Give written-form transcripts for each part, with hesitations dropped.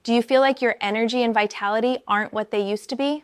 Do you feel like your energy and vitality aren't what they used to be?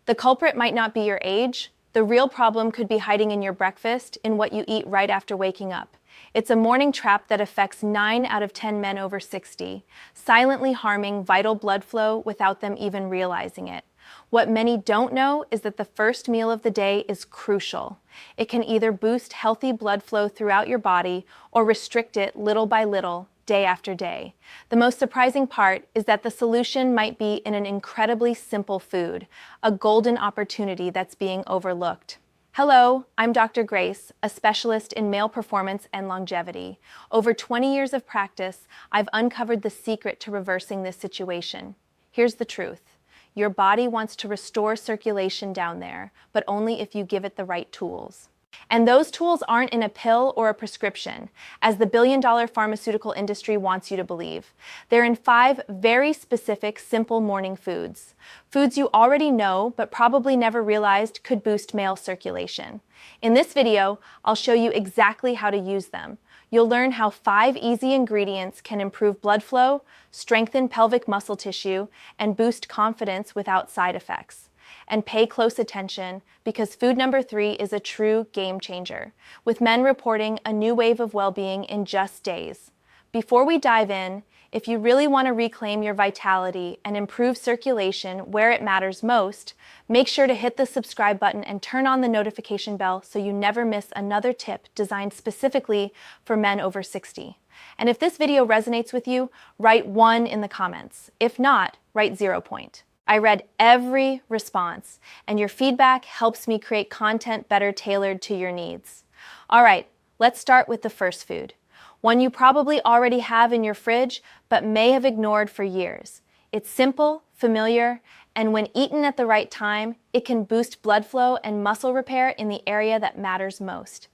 The culprit might not be your age. The real problem could be hiding in your breakfast, in what you eat right after waking up. It's a morning trap that affects 9 out of 10 men over 60, silently harming vital blood flow without them even realizing it. What many don't know is that the first meal of the day is crucial. It can either boost healthy blood flow throughout your body or restrict it little by little, day after day. The most surprising part is that the solution might be in an incredibly simple food, a golden opportunity that's being overlooked. Hello, I'm Dr. Grace, a specialist in male performance and longevity. Over 20 years of practice, I've uncovered the secret to reversing this situation. Here's the truth. Your body wants to restore circulation down there, but only if you give it the right tools. And those tools aren't in a pill or a prescription, as the billion-dollar pharmaceutical industry wants you to believe. They're in 5 very specific, simple morning foods. Foods you already know, but probably never realized could boost male circulation. In this video, I'll show you exactly how to use them. You'll learn how 5 easy ingredients can improve blood flow, strengthen pelvic muscle tissue, and boost confidence without side effects. And pay close attention, because food number 3 is a true game changer, with men reporting a new wave of well-being in just days. Before we dive in, if you really want to reclaim your vitality and improve circulation where it matters most, make sure to hit the subscribe button and turn on the notification bell so you never miss another tip designed specifically for men over 60. And if this video resonates with you, write 1 in the comments. If not, write 0 point. I read every response, and your feedback helps me create content better tailored to your needs. All right, let's start with the first food. One you probably already have in your fridge, but may have ignored for years. It's simple, familiar, and when eaten at the right time, it can boost blood flow and muscle repair in the area that matters most.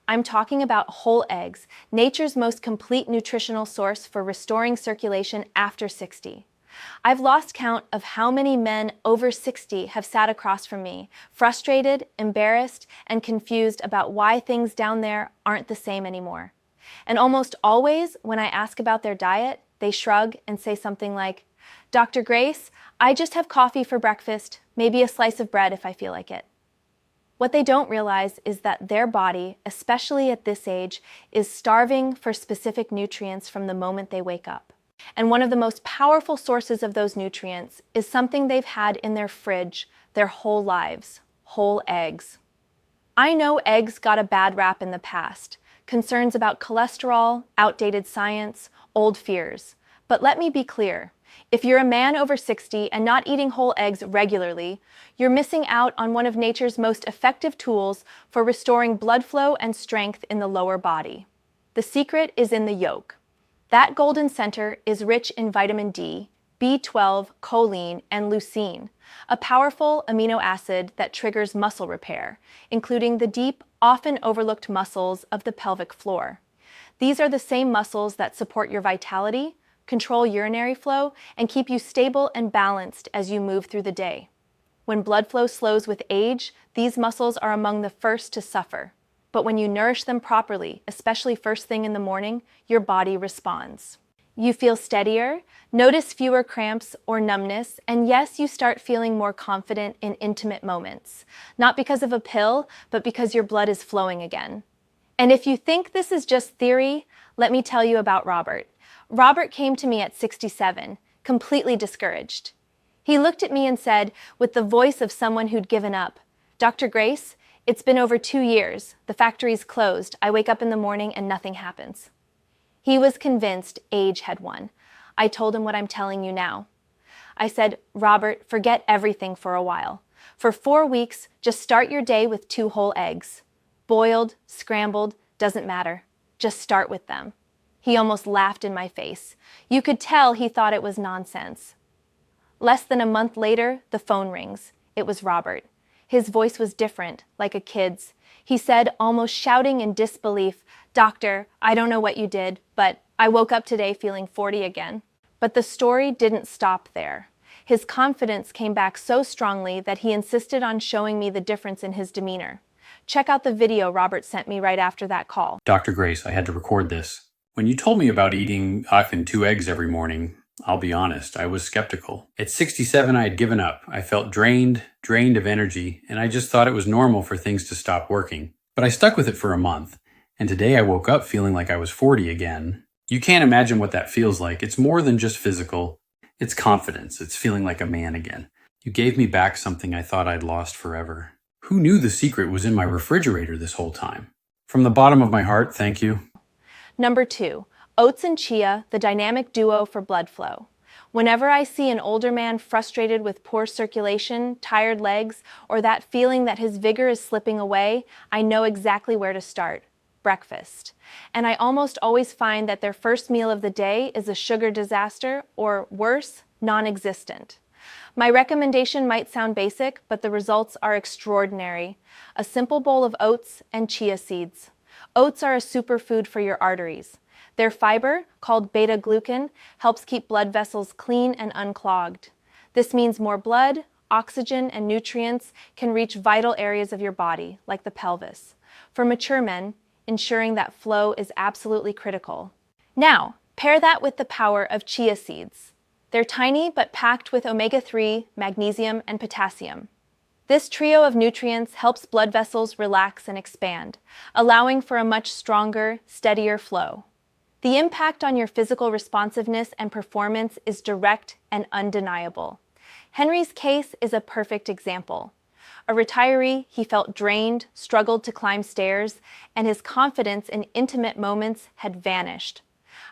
I'm talking about whole eggs, nature's most complete nutritional source for restoring circulation after 60. I've lost count of how many men over 60 have sat across from me, frustrated, embarrassed, and confused about why things down there aren't the same anymore. And almost always, when I ask about their diet, they shrug and say something like, "Dr. Grace, I just have coffee for breakfast, maybe a slice of bread if I feel like it." What they don't realize is that their body, especially at this age, is starving for specific nutrients from the moment they wake up. And one of the most powerful sources of those nutrients is something they've had in their fridge their whole lives: whole eggs. I know eggs got a bad rap in the past, concerns about cholesterol, outdated science, old fears. But let me be clear. If you're a man over 60 and not eating whole eggs regularly, you're missing out on one of nature's most effective tools for restoring blood flow and strength in the lower body. The secret is in the yolk. That golden center is rich in vitamin D, B12, choline, and leucine, a powerful amino acid that triggers muscle repair, including the deep, often overlooked muscles of the pelvic floor. These are the same muscles that support your vitality, control urinary flow, and keep you stable and balanced as you move through the day. When blood flow slows with age, these muscles are among the first to suffer. But when you nourish them properly, especially first thing in the morning, your body responds. You feel steadier, notice fewer cramps or numbness, and yes, you start feeling more confident in intimate moments. Not because of a pill, but because your blood is flowing again. And if you think this is just theory, let me tell you about Robert. Robert came to me at 67, completely discouraged. He looked at me and said, with the voice of someone who'd given up, "Dr. Grace, it's been over 2 years. The factory's closed. I wake up in the morning and nothing happens." He was convinced age had won. I told him what I'm telling you now. I said, "Robert, forget everything for a while. For 4 weeks, just start your day with 2 whole eggs. Boiled, scrambled, doesn't matter. Just start with them." He almost laughed in my face. You could tell he thought it was nonsense. Less than a month later, the phone rings. It was Robert. His voice was different, like a kid's. He said, almost shouting in disbelief, "Doctor, I don't know what you did, but I woke up today feeling 40 again." But the story didn't stop there. His confidence came back so strongly that he insisted on showing me the difference in his demeanor. Check out the video Robert sent me right after that call. Dr. Grace, I had to record this. When you told me about eating often 2 eggs every morning, I'll be honest, I was skeptical. At 67, I had given up. I felt drained of energy, and I just thought it was normal for things to stop working. But I stuck with it for a month, and today I woke up feeling like I was 40 again. You can't imagine what that feels like. It's more than just physical. It's confidence. It's feeling like a man again. You gave me back something I thought I'd lost forever. Who knew the secret was in my refrigerator this whole time? From the bottom of my heart, thank you. Number 2, oats and chia, the dynamic duo for blood flow. Whenever I see an older man frustrated with poor circulation, tired legs, or that feeling that his vigor is slipping away, I know exactly where to start. Breakfast. And I almost always find that their first meal of the day is a sugar disaster, or worse, non-existent. My recommendation might sound basic, but the results are extraordinary. A simple bowl of oats and chia seeds. Oats are a superfood for your arteries. Their fiber, called beta-glucan, helps keep blood vessels clean and unclogged. This means more blood, oxygen, and nutrients can reach vital areas of your body, like the pelvis. For mature men, ensuring that flow is absolutely critical. Now, pair that with the power of chia seeds. They're tiny but packed with omega-3, magnesium, and potassium. This trio of nutrients helps blood vessels relax and expand, allowing for a much stronger, steadier flow. The impact on your physical responsiveness and performance is direct and undeniable. Henry's case is a perfect example. A retiree, he felt drained, struggled to climb stairs, and his confidence in intimate moments had vanished.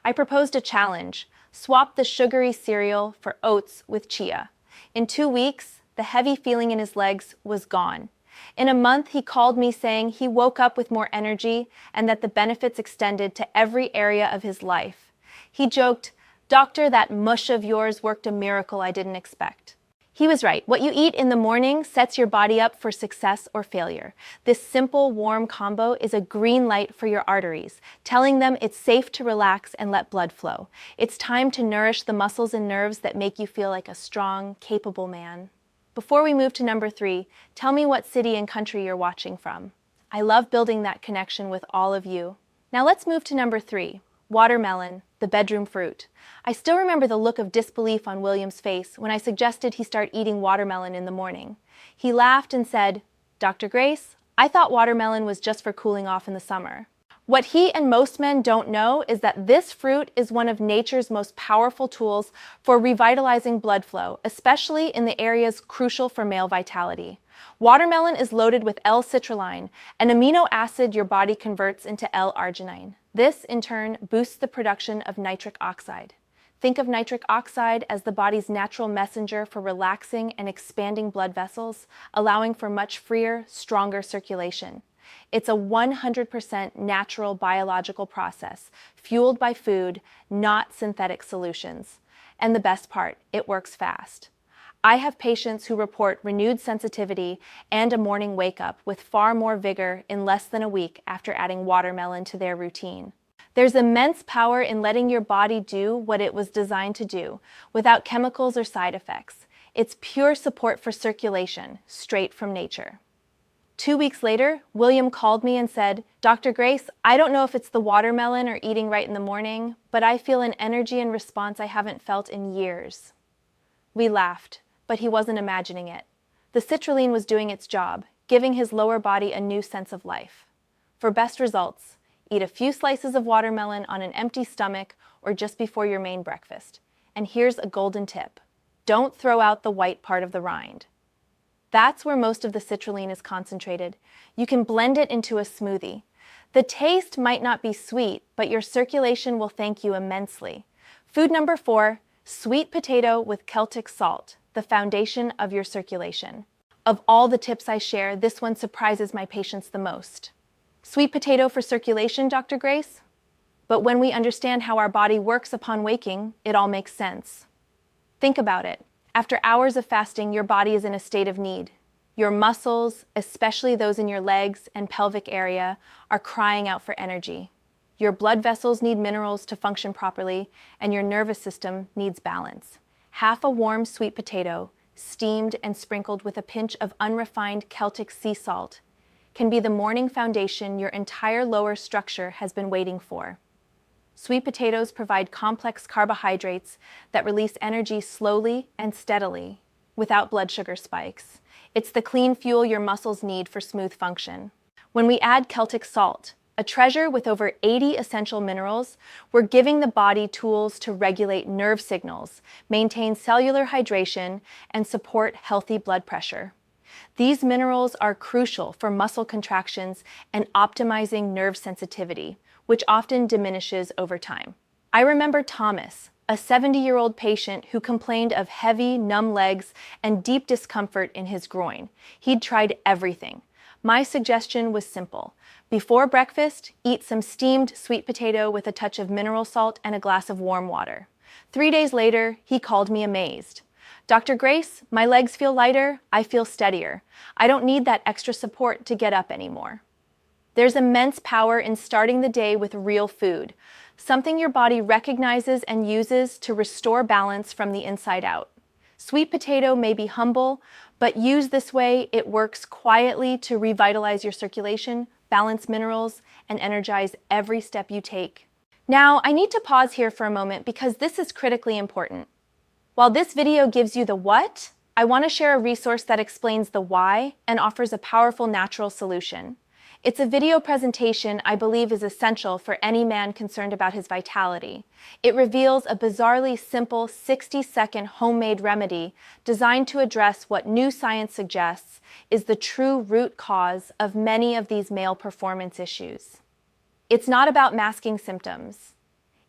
I proposed a challenge: swap the sugary cereal for oats with chia. In 2 weeks, the heavy feeling in his legs was gone. In a month, he called me saying he woke up with more energy and that the benefits extended to every area of his life. He joked, "Doctor, that mush of yours worked a miracle I didn't expect." He was right. What you eat in the morning sets your body up for success or failure. This simple, warm combo is a green light for your arteries, telling them it's safe to relax and let blood flow. It's time to nourish the muscles and nerves that make you feel like a strong, capable man. Before we move to number 3, tell me what city and country you're watching from. I love building that connection with all of you. Now let's move to number 3, watermelon, the bedroom fruit. I still remember the look of disbelief on William's face when I suggested he start eating watermelon in the morning. He laughed and said, "Dr. Grace, I thought watermelon was just for cooling off in the summer." What he and most men don't know is that this fruit is one of nature's most powerful tools for revitalizing blood flow, especially in the areas crucial for male vitality. Watermelon is loaded with L-citrulline, an amino acid your body converts into L-arginine. This, in turn, boosts the production of nitric oxide. Think of nitric oxide as the body's natural messenger for relaxing and expanding blood vessels, allowing for much freer, stronger circulation. It's a 100% natural biological process, fueled by food, not synthetic solutions. And the best part, it works fast. I have patients who report renewed sensitivity and a morning wake-up with far more vigor in less than a week after adding watermelon to their routine. There's immense power in letting your body do what it was designed to do, without chemicals or side effects. It's pure support for circulation, straight from nature. 2 weeks later, William called me and said, "Dr. Grace, I don't know if it's the watermelon or eating right in the morning, but I feel an energy and response I haven't felt in years." We laughed, but he wasn't imagining it. The citrulline was doing its job, giving his lower body a new sense of life. For best results, eat a few slices of watermelon on an empty stomach or just before your main breakfast. And here's a golden tip: don't throw out the white part of the rind. That's where most of the citrulline is concentrated. You can blend it into a smoothie. The taste might not be sweet, but your circulation will thank you immensely. Food number 4, sweet potato with Celtic salt, the foundation of your circulation. Of all the tips I share, this one surprises my patients the most. Sweet potato for circulation, Dr. Grace? But when we understand how our body works upon waking, it all makes sense. Think about it. After hours of fasting, your body is in a state of need. Your muscles, especially those in your legs and pelvic area, are crying out for energy. Your blood vessels need minerals to function properly, and your nervous system needs balance. Half a warm sweet potato, steamed and sprinkled with a pinch of unrefined Celtic sea salt, can be the morning foundation your entire lower structure has been waiting for. Sweet potatoes provide complex carbohydrates that release energy slowly and steadily, without blood sugar spikes. It's the clean fuel your muscles need for smooth function. When we add Celtic salt, a treasure with over 80 essential minerals, we're giving the body tools to regulate nerve signals, maintain cellular hydration, and support healthy blood pressure. These minerals are crucial for muscle contractions and optimizing nerve sensitivity, which often diminishes over time. I remember Thomas, a 70-year-old patient who complained of heavy, numb legs and deep discomfort in his groin. He'd tried everything. My suggestion was simple. Before breakfast, eat some steamed sweet potato with a touch of mineral salt and a glass of warm water. 3 days later, he called me amazed. Dr. Grace, my legs feel lighter, I feel steadier. I don't need that extra support to get up anymore. There's immense power in starting the day with real food, something your body recognizes and uses to restore balance from the inside out. Sweet potato may be humble, but used this way, it works quietly to revitalize your circulation, balance minerals, and energize every step you take. Now, I need to pause here for a moment because this is critically important. While this video gives you the what, I want to share a resource that explains the why and offers a powerful natural solution. It's a video presentation I believe is essential for any man concerned about his vitality. It reveals a bizarrely simple 60-second homemade remedy designed to address what new science suggests is the true root cause of many of these male performance issues. It's not about masking symptoms.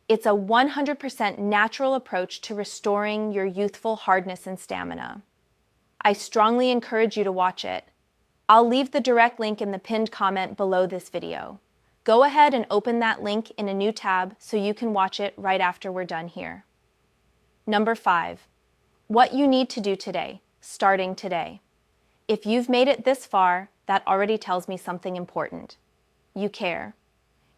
It's a 100% natural approach to restoring your youthful hardness and stamina. I strongly encourage you to watch it. I'll leave the direct link in the pinned comment below this video. Go ahead and open that link in a new tab so you can watch it right after we're done here. Number 5. What you need to do today, starting today. If you've made it this far, that already tells me something important. You care.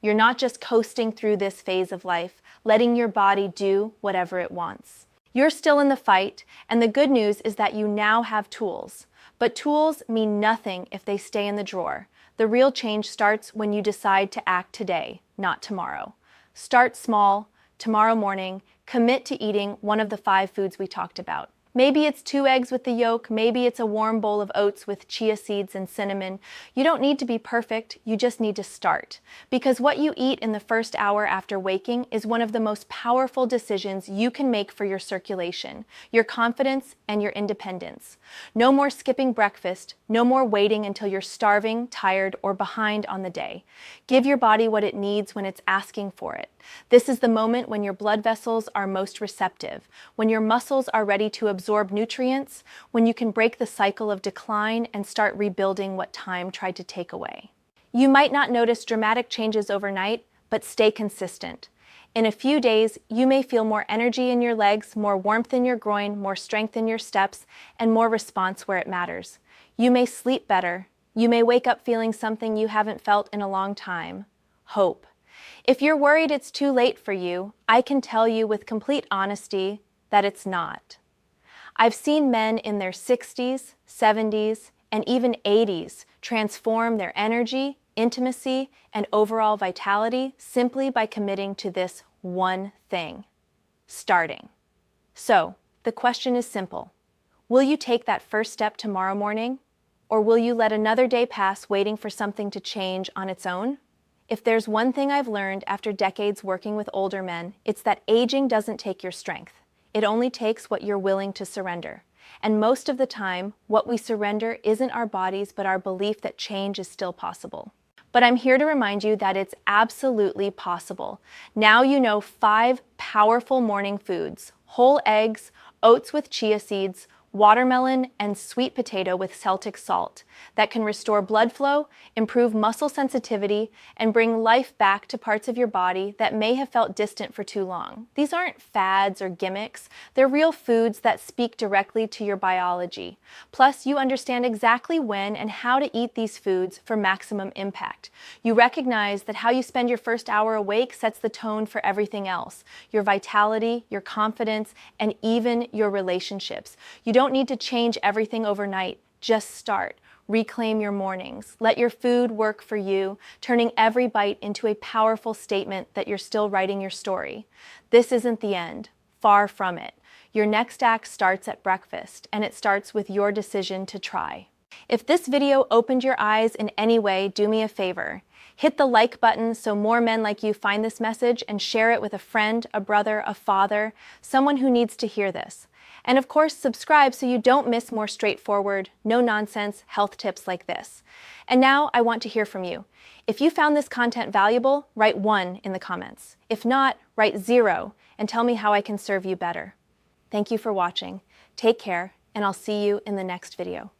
You're not just coasting through this phase of life, letting your body do whatever it wants. You're still in the fight, and the good news is that you now have tools. But tools mean nothing if they stay in the drawer. The real change starts when you decide to act today, not tomorrow. Start small, tomorrow morning, commit to eating one of the 5 foods we talked about. Maybe it's 2 eggs with the yolk, maybe it's a warm bowl of oats with chia seeds and cinnamon. You don't need to be perfect, you just need to start. Because what you eat in the first hour after waking is one of the most powerful decisions you can make for your circulation, your confidence, and your independence. No more skipping breakfast, no more waiting until you're starving, tired, or behind on the day. Give your body what it needs when it's asking for it. This is the moment when your blood vessels are most receptive, when your muscles are ready to absorb nutrients, when you can break the cycle of decline and start rebuilding what time tried to take away. You might not notice dramatic changes overnight, but stay consistent. In a few days, you may feel more energy in your legs, more warmth in your groin, more strength in your steps, and more response where it matters. You may sleep better. You may wake up feeling something you haven't felt in a long time: hope. If you're worried it's too late for you, I can tell you with complete honesty that it's not. I've seen men in their 60s, 70s, and even 80s transform their energy, intimacy, and overall vitality simply by committing to this one thing: starting. So, the question is simple. Will you take that first step tomorrow morning? Or will you let another day pass waiting for something to change on its own? If there's one thing I've learned after decades working with older men, it's that aging doesn't take your strength. It only takes what you're willing to surrender. And most of the time, what we surrender isn't our bodies, but our belief that change is still possible. But I'm here to remind you that it's absolutely possible. Now you know 5 powerful morning foods: whole eggs, oats with chia seeds, watermelon, and sweet potato with Celtic salt that can restore blood flow, improve muscle sensitivity, and bring life back to parts of your body that may have felt distant for too long. These aren't fads or gimmicks. They're real foods that speak directly to your biology. Plus, you understand exactly when and how to eat these foods for maximum impact. You recognize that how you spend your first hour awake sets the tone for everything else: your vitality, your confidence, and even your relationships. You don't need to change everything overnight. Just start. Reclaim your mornings. Let your food work for you, turning every bite into a powerful statement that you're still writing your story. This isn't the end. Far from it. Your next act starts at breakfast, and it starts with your decision to try. If this video opened your eyes in any way, do me a favor. Hit the like button so more men like you find this message, and share it with a friend, a brother, a father, someone who needs to hear this. And of course, subscribe so you don't miss more straightforward, no-nonsense health tips like this. And now I want to hear from you. If you found this content valuable, write 1 in the comments. If not, write 0 and tell me how I can serve you better. Thank you for watching. Take care, and I'll see you in the next video.